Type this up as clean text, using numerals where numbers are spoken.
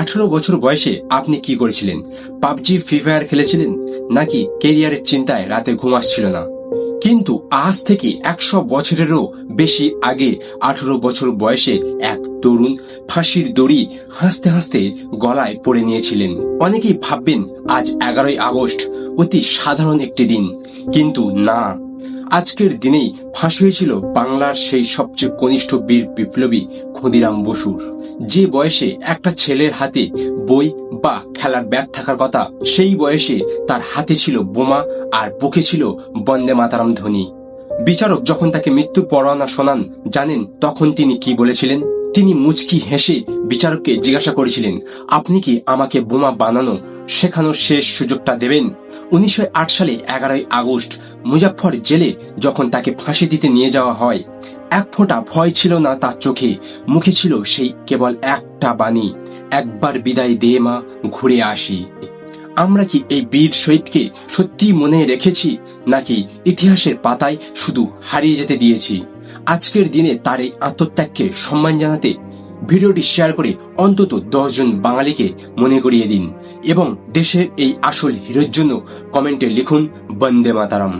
18 বছর বয়সে আপনি কি করেছিলেন? পাবজি, ফ্রি ফায়ার খেলেছিলেন, নাকি কেরিয়ারের চিন্তায় রাতে ঘুম আসছিল না? কিন্তু আজ থেকে 100 বছরেরও বেশি আগে 18 বছর বয়সে এক তরুণ ফাঁসির দড়ি হাসতে হাসতে গলায় পড়ে নিয়েছিলেন। অনেকেই ভাববেন আজ 11ই আগস্ট অতি সাধারণ একটি দিন, কিন্তু না, আজকের দিনেই ফাঁসি হয়েছিল বাংলার সেই সবচেয়ে কনিষ্ঠ বীর বিপ্লবী ক্ষুদিরাম বসুর। যে বয়সে একটা ছেলের হাতে বই বা খেলার ব্যাগ থাকার কথা, সেই বয়সে তার হাতে ছিল বোমা আর বুকে ছিল বন্দে মাতারাম ধ্বনি। বিচারক যখন তাকে মৃত্যু পরোয়ানা শোনান, জানেন তখন তিনি কি বলেছিলেন? তিনি মুচকি হেসে বিচারককে জিজ্ঞাসা করেছিলেন, আপনি কি আমাকে বোমা বানানো শেখানোর শেষ সুযোগটা দেবেন? 1908 সালে 11ই আগস্ট মুজাফফর জেলে যখন তাকে ফাঁসি দিতে নিয়ে যাওয়া হয়, এক ফোঁটা ভয় ছিল না তার চোখে। মুখে ছিল সেই কেবল একটা বাণী, একবার বিদায় দে মা, ঘুরে আসি। আমরা কি এই বীর শহীদকে সত্যি মনে রেখেছি, নাকি ইতিহাসের পাতায় শুধু হারিয়ে যেতে দিয়েছি? আজকের দিনে তার এই আত্মত্যাগকে সম্মান জানাতে ভিডিওটি শেয়ার করে অন্তত 10 জন বাঙালিকে মনে করিয়ে দিন, এবং দেশের এই আসল হিরোর জন্য কমেন্টে লিখুন বন্দে মাতারাম।